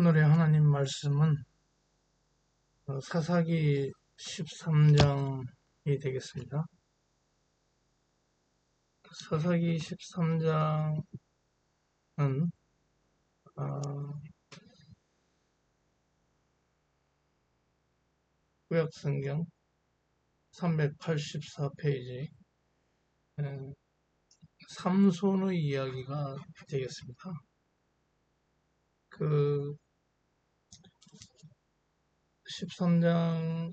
오늘의 하나님 말씀은 사사기 13장이 되겠습니다. 사사기 13장은 구약성경 384페이지 삼손의 이야기가 되겠습니다. 그 13장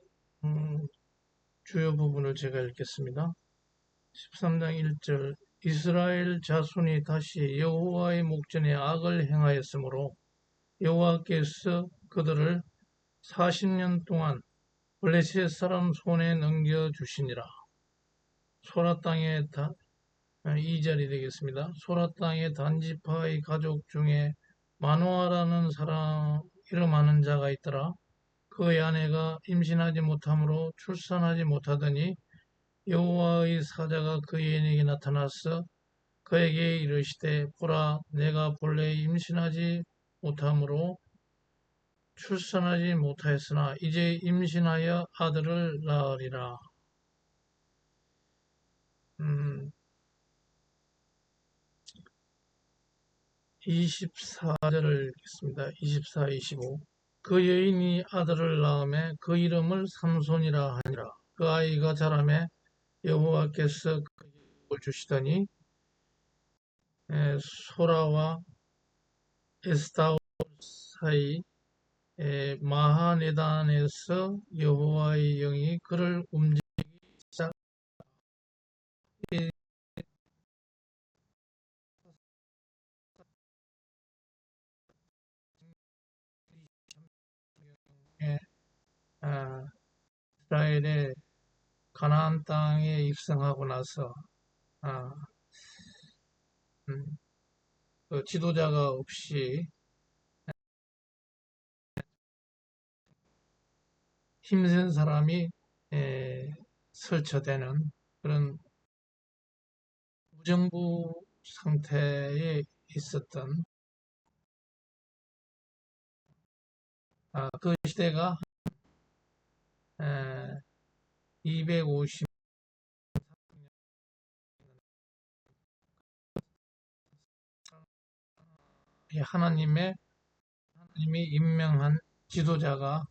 주요 부분을 제가 읽겠습니다. 13장 1절 이스라엘 자손이 다시 여호와의 목전에 악을 행하였으므로 여호와께서 그들을 40년 동안 블레셋 사람 손에 넘겨주시니라. 소라 땅의 2절이 되겠습니다. 소라 땅의 단지파의 가족 중에 마노아라는 사람 이름 아는 자가 있더라. 그의 아내가 임신하지 못하므로 출산하지 못하더니 여호와의 사자가 그에게 나타나서 그에게 이르시되 보라 내가 본래 임신하지 못하므로 출산하지 못하였으나 이제 임신하여 아들을 낳으리라. 24절을 읽겠습니다. 24, 25. 그 여인이 아들을 낳음에 그 이름을 삼손이라 하니라. 그 아이가 자라매 여호와께서 그에게 복을 주시더니 소라와 에스타올 사이 마하네단에서 여호와의 영이 그를 움직이기 시작. 이스라엘의 가나안 땅에 입성하고 나서 그 지도자가 없이 힘센 사람이 설쳐되는 그런 무정부 상태에 있었던 그 시대가 250 하나님이 임명한 지도자가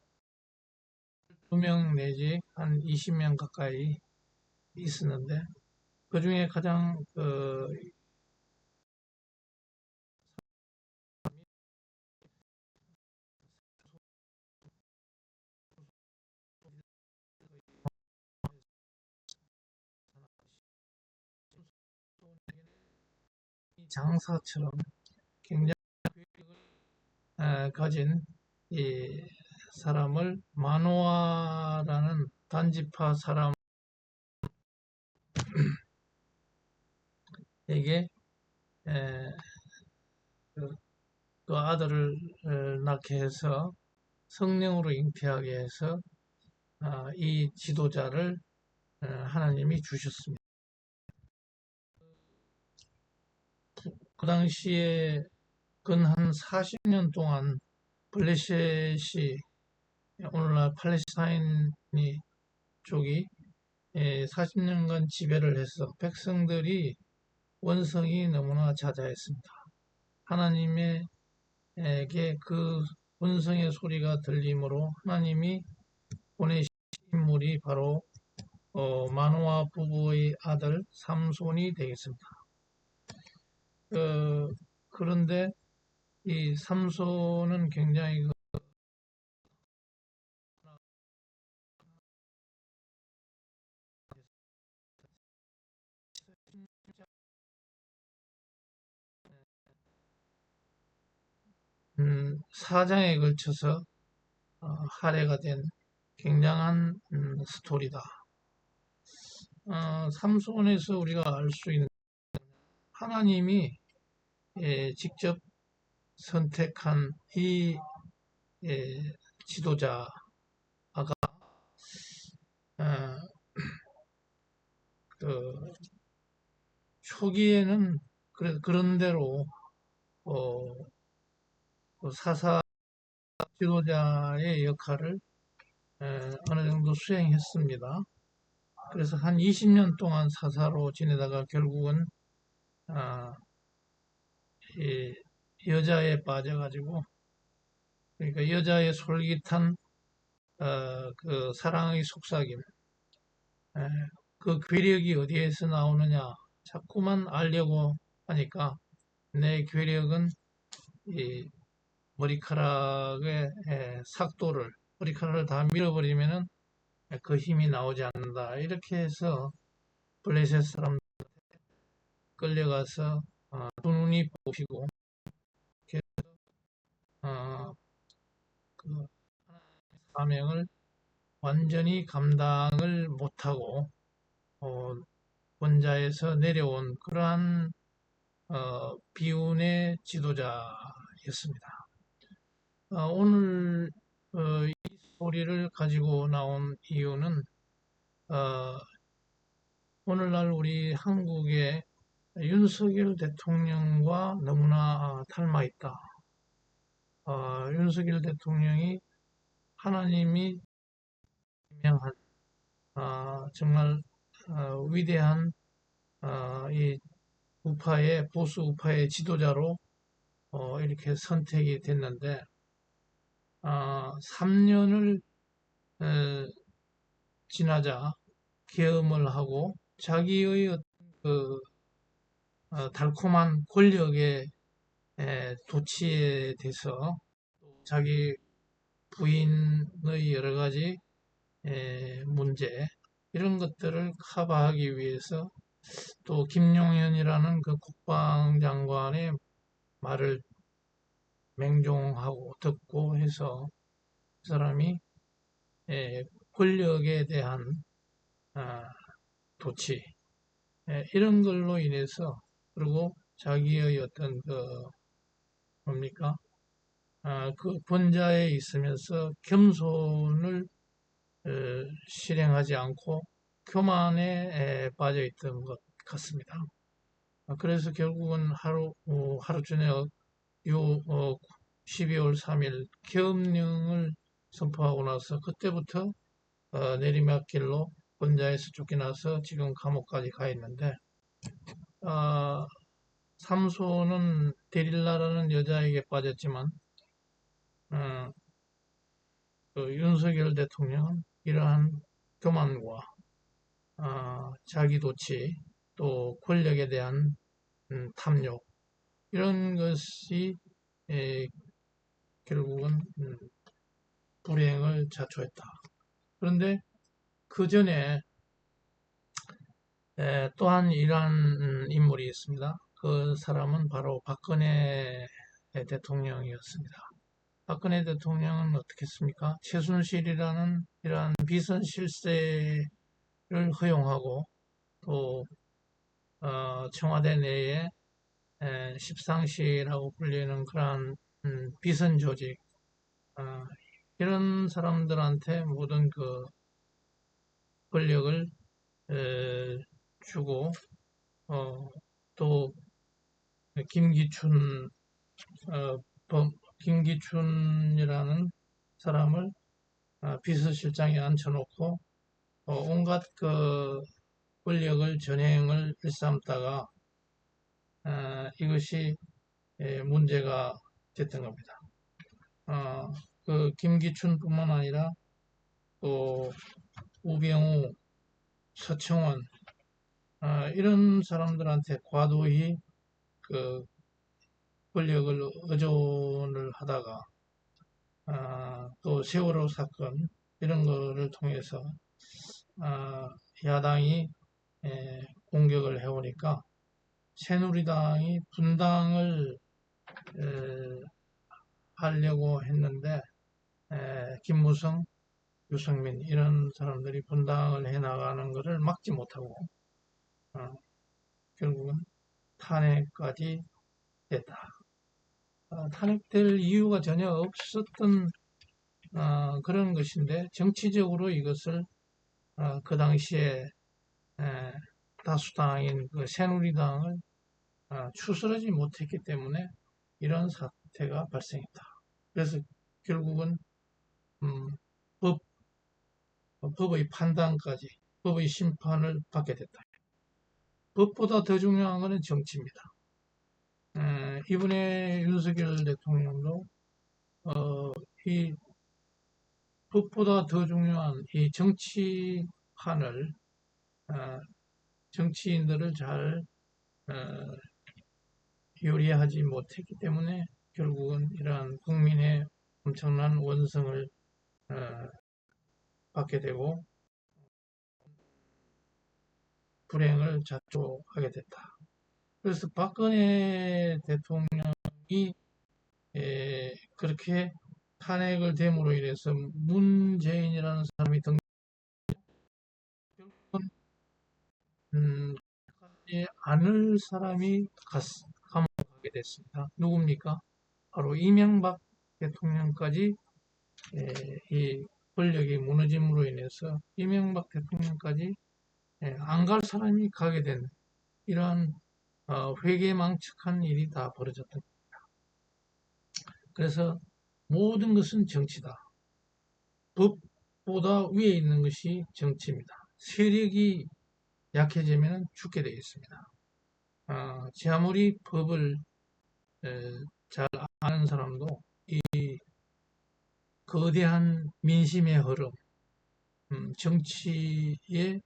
2명 내지 한 20명 가까이 있었는데 그 중에 가장 장사처럼 굉장히 가진 이 사람을 마노아라는 단지파 사람에게 그 아들을 낳게 해서 성령으로 잉태하게 해서 이 지도자를 하나님이 주셨습니다. 그 당시에 근 한 40년 동안 블레셋이 오늘날 팔레스타인이 쪽이 40년간 지배를 해서 백성들이 원성이 너무나 자자했습니다. 하나님에게 그 원성의 소리가 들리므로 하나님이 보내신 인물이 바로 마노아 부부의 아들 삼손이 되겠습니다. 그런데 이 삼손은 굉장히 사장에 걸쳐서 할애가 된 굉장한 스토리다. 삼손에서 우리가 알 수 있는 하나님이 직접 선택한 이 지도자가 그 초기에는 그런 대로 사사 지도자의 역할을 어느 정도 수행했습니다. 그래서 한 20년 동안 사사로 지내다가 결국은 아, 이 여자에 빠져가지고, 그러니까 여자의 솔깃한 그 사랑의 속삭임, 에, 그 괴력이 어디에서 나오느냐 자꾸만 알려고 하니까 내 괴력은 이 머리카락의 삭도를, 머리카락을 다 밀어버리면은 그 힘이 나오지 않는다. 이렇게 해서 블레셋 사람 끌려가서 두 눈이 부시고, 어, 그 사명을 완전히 감당을 못하고 원자에서 내려온 그러한 비운의 지도자였습니다. 오늘 이 스토리를 가지고 나온 이유는 어, 오늘날 우리 한국의 윤석열 대통령과 너무나 닮아 있다. 윤석열 대통령이 하나님이 지명한 정말 위대한 이 우파의 보수 우파의 지도자로 이렇게 선택이 됐는데 3년을 지나자 계엄을 하고 자기의 그 달콤한 권력의 도취에 대해서 자기 부인의 여러 가지 문제 이런 것들을 커버하기 위해서 또 김용현이라는 그 국방장관의 말을 맹종하고 듣고 해서 그 사람이 권력에 대한 도취 이런 걸로 인해서 그리고 자기의 어떤 그 뭡니까 그 본자에 있으면서 겸손을 실행하지 않고 교만에 빠져 있던 것 같습니다. 그래서 결국은 하루 저녁 12월 3일 계엄령을 선포하고 나서 그때부터 내리막길로 본자에서 쫓겨나서 지금 감옥까지 가 있는데 삼소는 데릴라라는 여자에게 빠졌지만 어, 그 윤석열 대통령은 이러한 교만과 자기도취 또 권력에 대한 탐욕 이런 것이 결국은 불행을 자초했다. 그런데 그 전에 또한 이러한 인물이 있습니다. 그 사람은 바로 박근혜 대통령이었습니다. 박근혜 대통령은 어떻게 했습니까? 최순실이라는 이러한 비선 실세를 허용하고 또 청와대 내에 십상시라고 불리는 그러한 비선 조직 이런 사람들한테 모든 그 권력을 주고 또 김기춘 김기춘이라는 사람을 비서실장에 앉혀놓고 온갖 그 권력을 전행을 일삼다가 이것이 문제가 됐던 겁니다. 그 김기춘뿐만 아니라 또 우병우, 서청원 이런 사람들한테 과도히 그 권력을 의존을 하다가 또 세월호 사건 이런 거를 통해서 야당이 공격을 해오니까 새누리당이 분당을 하려고 했는데 김무성, 유승민 이런 사람들이 분당을 해나가는 것을 막지 못하고 결국은 탄핵까지 됐다. 탄핵될 이유가 전혀 없었던 그런 것인데 정치적으로 이것을 그 당시에 다수당인 그 새누리당을 추스르지 못했기 때문에 이런 사태가 발생했다. 그래서 결국은 음, 법, 법의 판단까지 법의 심판을 받게 됐다. 법보다 더 중요한 것은 정치입니다. 이번에 윤석열 대통령도 이 법보다 더 중요한 이 정치판을 정치인들을 잘 요리하지 못했기 때문에 결국은 이러한 국민의 엄청난 원성을 어, 받게 되고 불행을 자초하게 됐다. 그래서 박근혜 대통령이 그렇게 탄핵을 됨으로 인해서 문재인이라는 사람이 하지 않을 사람이 감옥에 가게 됐습니다. 누굽니까? 바로 이명박 대통령까지 이 권력이 무너짐으로 인해서 이명박 대통령까지 안 갈 사람이 가게 된 이러한 회개망측한 일이 다 벌어졌던 겁니다. 그래서 모든 것은 정치다. 법보다 위에 있는 것이 정치입니다. 세력이 약해지면 죽게 되어 있습니다. 제 아무리 법을 잘 아는 사람도 이 거대한 민심의 흐름, 정치의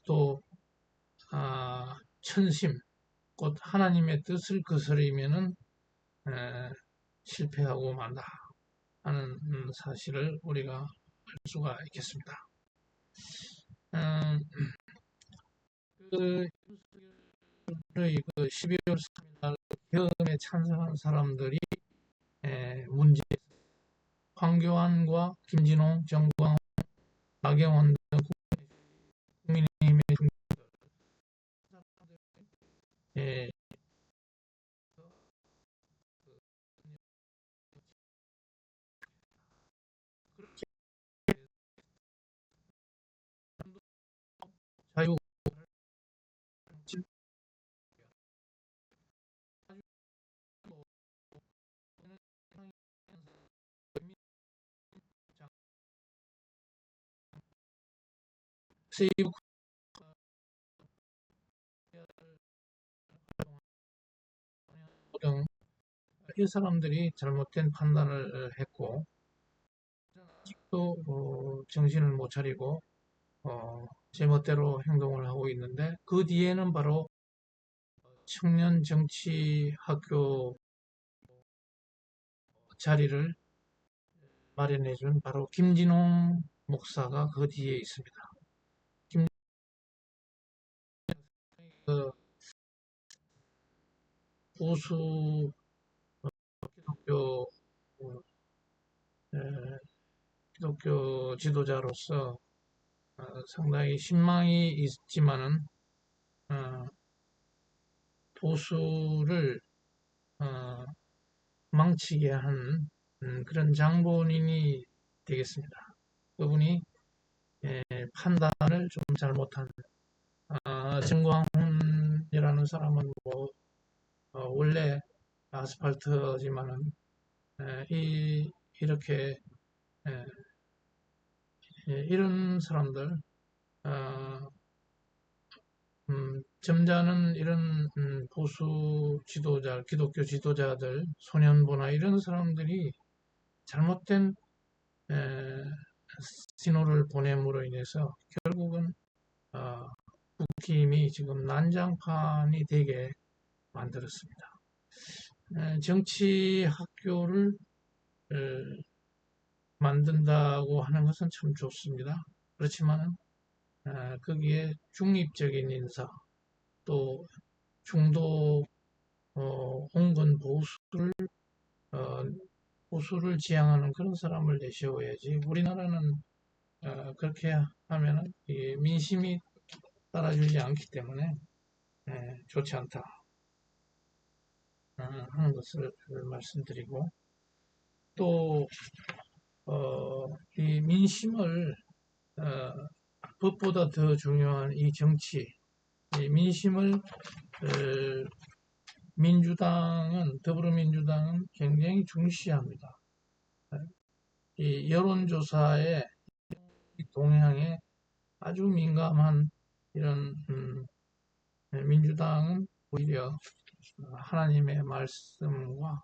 또 천심, 곧 하나님의 뜻을 거스르면은 실패하고 만다 하는 사실을 우리가 알 수가 있겠습니다. 그 12월 3일 계엄에 찬성한 사람들이 문제, 황교안과 김진홍, 정광훈, 나경원 등 국민의힘의 예, 자유 세이브 등 이 사람들이 잘못된 판단을 했고 아직도 정신을 못 차리고 제멋대로 행동을 하고 있는데 그 뒤에는 바로 청년 정치 학교 자리를 마련해준 바로 김진홍 목사가 그 뒤에 있습니다. 그 보수 기독교 기독교 지도자로서 상당히 신망이 있지만은 보수를 망치게 한 그런 장본인이 되겠습니다. 그분이 판단을 좀 잘못한 정광훈이라는 사람은 뭐 원래 아스팔트지만은 이렇게 이런 사람들 점잖은 이런 보수 지도자, 기독교 지도자들, 소년부나 이런 사람들이 잘못된 신호를 보냄으로 인해서 결국은 국힘이 지금 난장판이 되게 만들었습니다. 정치 학교를 만든다고 하는 것은 참 좋습니다. 그렇지만 거기에 중립적인 인사, 또 중도 온건 보수를 지향하는 그런 사람을 내세워야지. 우리나라는 그렇게 하면은 민심이 따라주지 않기 때문에 좋지 않다 하는 것을 말씀드리고 또 이 민심을 법보다 더 중요한 이 정치, 이 민심을 민주당은 더불어민주당은 굉장히 중시합니다. 이 여론조사의 동향에 아주 민감한 이런 민주당은 오히려 하나님의 말씀과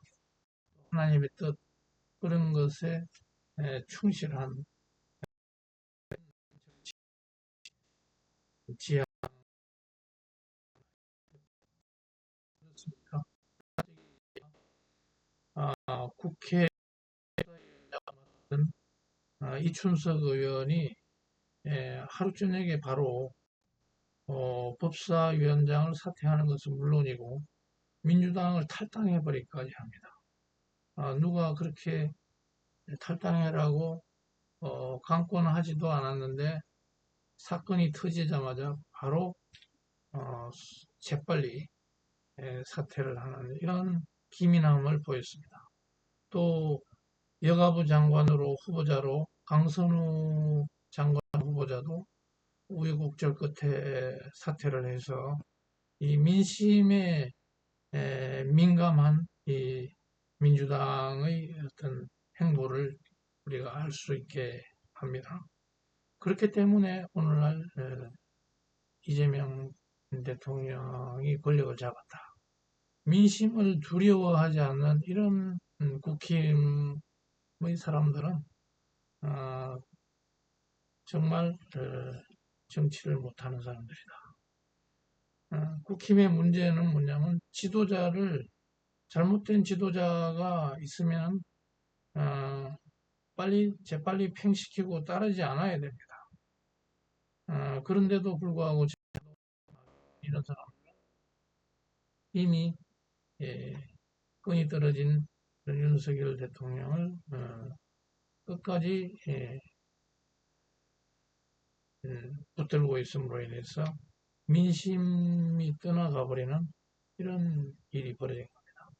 하나님의 뜻 그런 것에 충실한 지향 그렇습니까? 국회 이춘석 의원이 하루 저녁에 바로 법사위원장을 사퇴하는 것은 물론이고 민주당을 탈당해버리기까지 합니다. 누가 그렇게 탈당해라고 강권하지도 않았는데 사건이 터지자마자 바로 재빨리 사퇴를 하는 이런 기민함을 보였습니다. 또 여가부 장관으로 후보자로 강선우 장관 후보자도 우여곡절 끝에 사퇴를 해서 이 민심에 민감한 이 민주당의 어떤 행보를 우리가 알 수 있게 합니다. 그렇기 때문에 오늘날 이재명 대통령이 권력을 잡았다. 민심을 두려워하지 않는 이런 국힘의 사람들은 정말 정치를 못하는 사람들이다. 국힘의 문제는 뭐냐면 잘못된 지도자가 있으면 재빨리 팽시키고 따르지 않아야 됩니다. 그런데도 불구하고 이런 사람 이미 끈이 떨어진 윤석열 대통령을 끝까지 붙들고 있음으로 인해서 민심이 떠나가 버리는 이런 일이 벌어진 겁니다.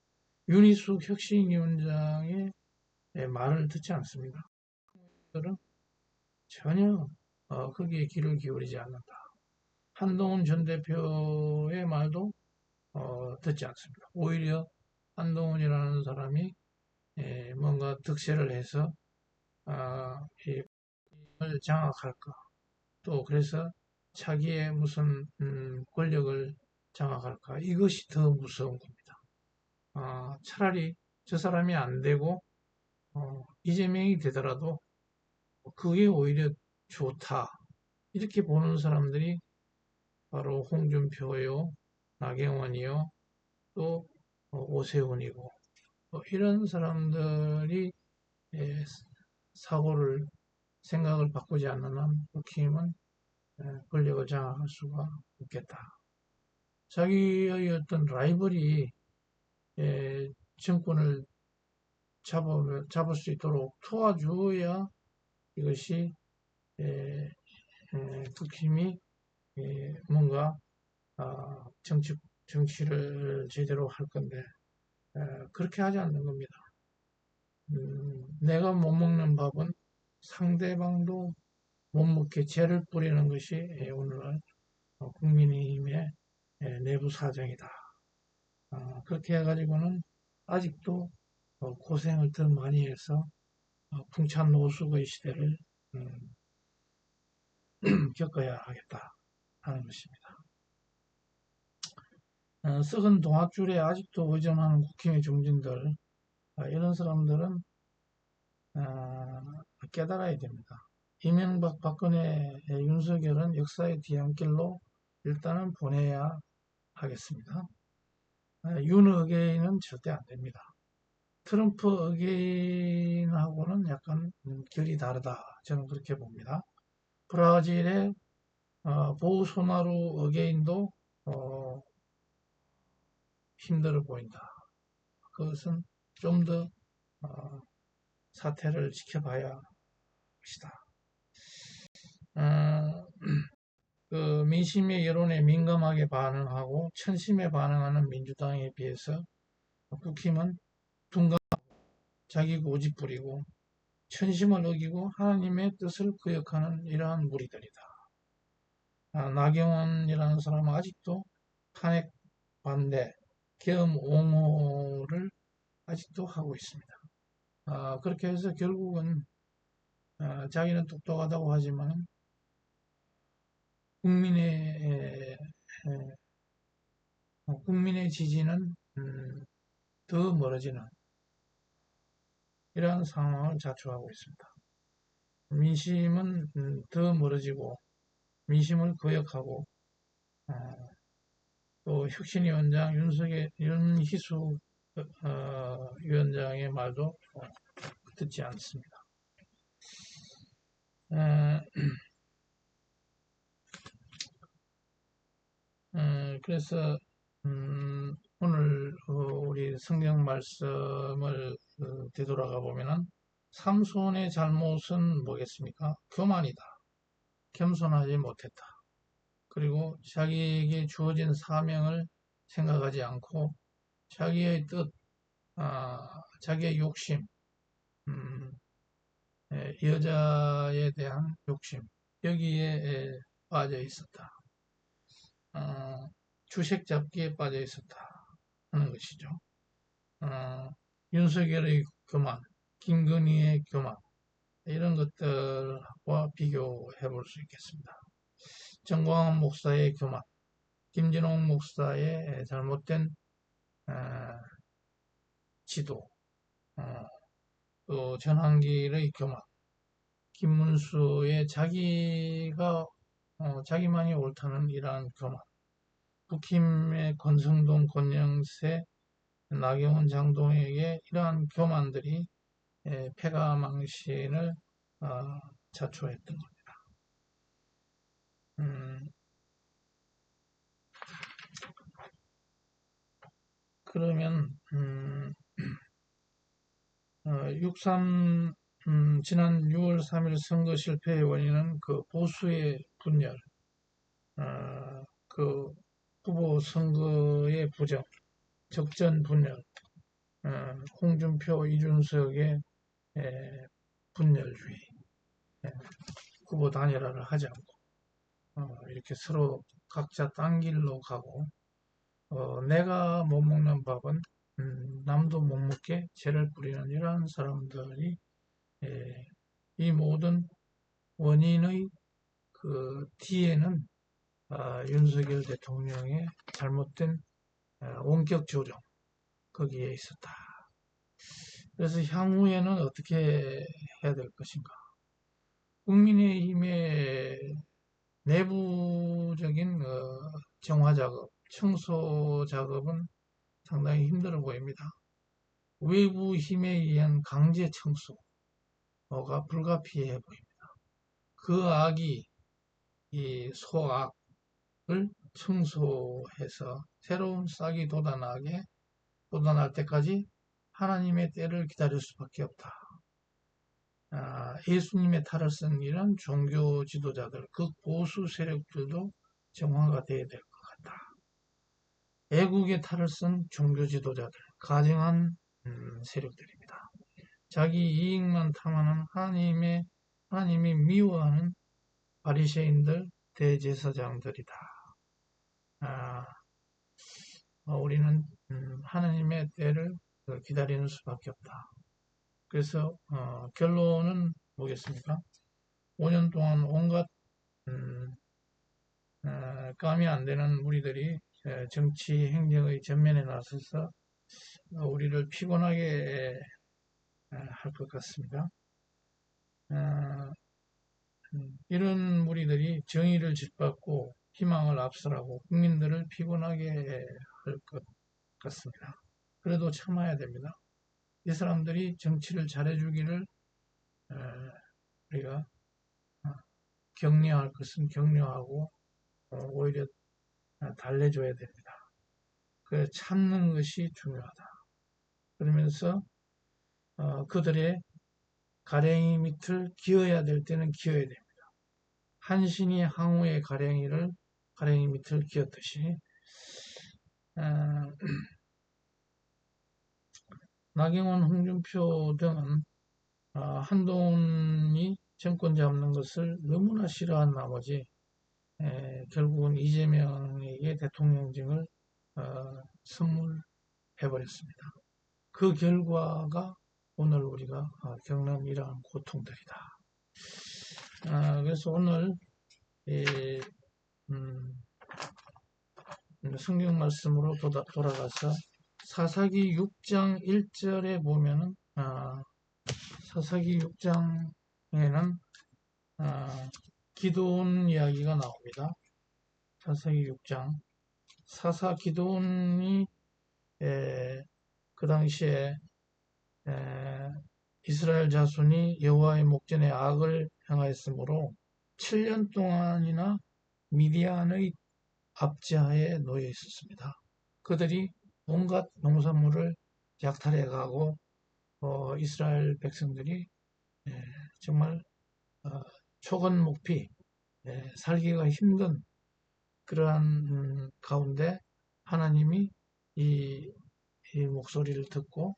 윤희숙 혁신위원장의 말을 듣지 않습니다. 그들은 전혀 거기에 귀를 기울이지 않는다. 한동훈 전 대표의 말도 듣지 않습니다. 오히려 한동훈이라는 사람이 뭔가 득세를 해서 을 장악할까 또 그래서 자기의 무슨 권력을 장악할까 이것이 더 무서운 겁니다. 차라리 저 사람이 안 되고 이재명이 되더라도 그게 오히려 좋다 이렇게 보는 사람들이 바로 홍준표요 나경원이요 또 오세훈이고 이런 사람들이 생각을 바꾸지 않는 한 국힘은 권력을 장악할 수가 없겠다. 자기의 어떤 라이벌이 정권을 잡을 수 있도록 도와줘야 이것이 국힘이 뭔가 정치를 제대로 할 건데 그렇게 하지 않는 겁니다. 내가 못 먹는 밥은 상대방도 못 먹게 죄를 뿌리는 것이 오늘날 국민의힘의 내부 사정이다. 그렇게 해가지고는 아직도 고생을 더 많이 해서 풍찬 노숙의 시대를 겪어야 하겠다 하는 것입니다. 썩은 동학줄에 아직도 의존하는 국힘의 중진들 이런 사람들은 깨달아야 됩니다. 이명박, 박근혜, 윤석열은 역사의 뒤안길로 일단은 보내야 하겠습니다. 윤 어게인은 절대 안 됩니다. 트럼프 어게인하고는 약간 결이 다르다. 저는 그렇게 봅니다. 브라질의 보우소나루 어게인도 힘들어 보인다. 그것은 좀 더 사태를 지켜봐야 합시다. 그 민심의 여론에 민감하게 반응하고 천심에 반응하는 민주당에 비해서 국힘은 자기 고집 부리고 천심을 어기고 하나님의 뜻을 거역하는 이러한 무리들이다. 나경원이라는 사람은 아직도 탄핵 반대, 계엄 옹호를 아직도 하고 있습니다. 그렇게 해서 결국은 자기는 똑똑하다고 하지만 국민의 국민의 지지는 더 멀어지는 이러한 상황을 자초하고 있습니다. 민심은 더 멀어지고 민심을 거역하고 또 혁신위원장 윤희수 위원장의 말도 듣지 않습니다. 그래서 오늘 우리 성경 말씀을 되돌아가 보면은 삼손의 잘못은 뭐겠습니까? 교만이다. 겸손하지 못했다. 그리고 자기에게 주어진 사명을 생각하지 않고 자기의 뜻, 자기의 욕심, 여자에 대한 욕심 여기에 빠져 있었다. 주색 잡기에 빠져 있었다 하는 것이죠. 윤석열의 교만, 김건희의 교만 이런 것들과 비교해 볼 수 있겠습니다. 정광훈 목사의 교만, 김진홍 목사의 잘못된 지도, 또 전한길의 교만, 김문수의 자기만이 옳다는 이러한 교만, 국힘의 권성동, 권영세, 나경원, 장동혁의 이러한 교만들이 패가망신을 자초했던 겁니다. 그러면 지난 6월 3일 선거 실패의 원인은 그 보수의 분열, 그 후보 선거의 부정, 적전 분열, 홍준표, 이준석의 분열주의, 후보 단일화를 하지 않고 이렇게 서로 각자 딴 길로 가고 내가 못 먹는 밥은 남도 못 먹게 죄를 뿌리는 이러한 사람들이 이 모든 원인의 그 뒤에는 윤석열 대통령의 잘못된 원격 조정 거기에 있었다. 그래서 향후에는 어떻게 해야 될 것인가? 국민의힘의 내부적인 정화 작업, 청소 작업은 상당히 힘들어 보입니다. 외부 힘에 의한 강제 청소가 불가피해 보입니다. 그 악이 이 소악을 청소해서 새로운 싹이 돋아날 때까지 하나님의 때를 기다릴 수밖에 없다. 예수님의 탈을 쓴 이런 종교 지도자들, 극보수 세력들도 정화가 되어야 될 것 같다. 애국의 탈을 쓴 종교 지도자들, 가증한 세력들입니다. 자기 이익만 탐하는 하나님이 미워하는 바리새인들, 대제사장들이다. 우리는 하나님의 때를 기다리는 수밖에 없다. 그래서 결론은 뭐겠습니까? 5년 동안 온갖 감이 안 되는 우리들이 정치 행정의 전면에 나서서 우리를 피곤하게 할 것 같습니다. 이런 무리들이 정의를 짓밟고 희망을 압살하고 국민들을 피곤하게 할 것 같습니다. 그래도 참아야 됩니다. 이 사람들이 정치를 잘해주기를 우리가 격려할 것은 격려하고 오히려 달래줘야 됩니다. 그래서 참는 것이 중요하다. 그러면서 그들의 가랭이 밑을 기어야 될 때는 기어야 됩니다. 한신이 항우의 가랭이 밑을 기었듯이 나경원, 홍준표 등은 한동훈이 정권 잡는 것을 너무나 싫어한 나머지 결국은 이재명에게 대통령직을 선물해버렸습니다. 그 결과가 오늘 우리가 겪는 이러한 고통들이다. 그래서 오늘 성경 말씀으로 돌아가서 사사기 6장 1절에 보면은 사사기 6장에는 기드온 이야기가 나옵니다. 사사기 6장 사사 기드온이 그 당시에 이스라엘 자손이 여호와의 목전에 악을 행하였으므로 7년 동안이나 미디안의 압제하에 놓여 있었습니다. 그들이 온갖 농산물을 약탈해 가고 이스라엘 백성들이 정말 초건목피 살기가 힘든 그러한 가운데 하나님이 이 목소리를 듣고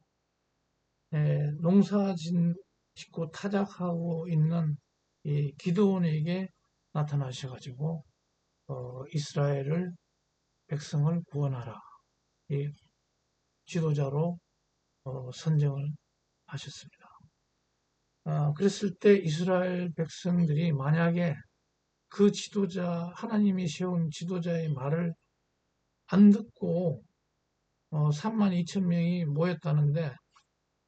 농사 짓고 타작하고 있는 이 기드온에게 나타나셔가지고 이스라엘을 백성을 구원하라 이 지도자로 선정을 하셨습니다. 그랬을 때 이스라엘 백성들이 만약에 그 지도자 하나님이 세운 지도자의 말을 안 듣고 32,000명이 모였다는데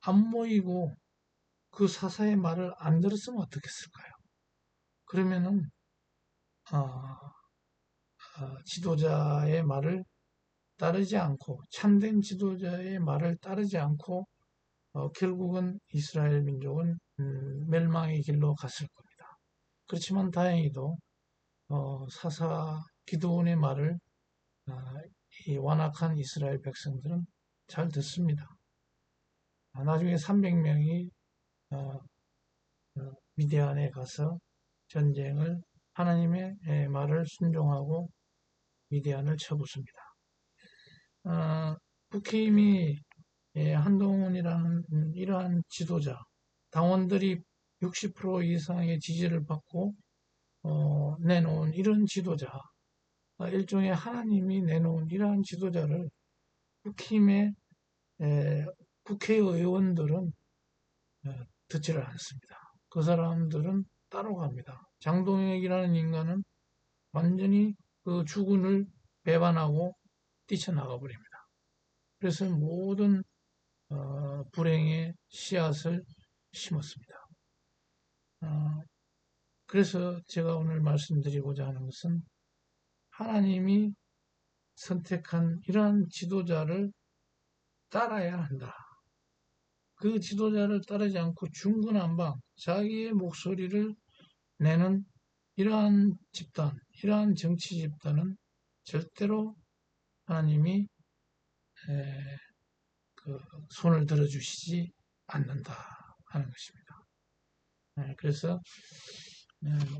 안 모이고 그 사사의 말을 안 들었으면 어떻겠을까요? 그러면은 지도자의 말을 따르지 않고 참된 지도자의 말을 따르지 않고 결국은 이스라엘 민족은 멸망의 길로 갔을 겁니다. 그렇지만 다행히도 사사 기드온의 말을 이 완악한 이스라엘 백성들은 잘 듣습니다. 나중에 300명이 미디안에 가서 전쟁을 하나님의 말을 순종하고 미디안을 쳐붓습니다. 북힘이 한동훈이라는 이러한 지도자, 당원들이 60% 이상의 지지를 받고 내놓은 이런 지도자, 일종의 하나님이 내놓은 이러한 지도자를 북힘의 국회의원들은 듣지를 않습니다. 그 사람들은 따로 갑니다. 장동혁이라는 인간은 완전히 그 주군을 배반하고 뛰쳐나가 버립니다. 그래서 모든 불행의 씨앗을 심었습니다. 그래서 제가 오늘 말씀드리고자 하는 것은 하나님이 선택한 이러한 지도자를 따라야 한다. 그 지도자를 따르지 않고 중구난방 자기의 목소리를 내는 이러한 집단, 이러한 정치 집단은 절대로 하나님이 그 손을 들어주시지 않는다 하는 것입니다. 그래서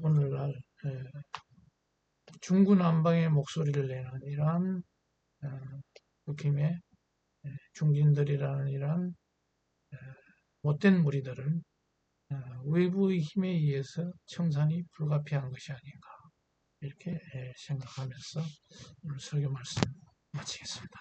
오늘날 중구난방의 목소리를 내는 이러한 북힘의 중진들이라는 이러한 못된 무리들은 외부의 힘에 의해서 청산이 불가피한 것이 아닌가 이렇게 생각하면서 오늘 설교 말씀 마치겠습니다.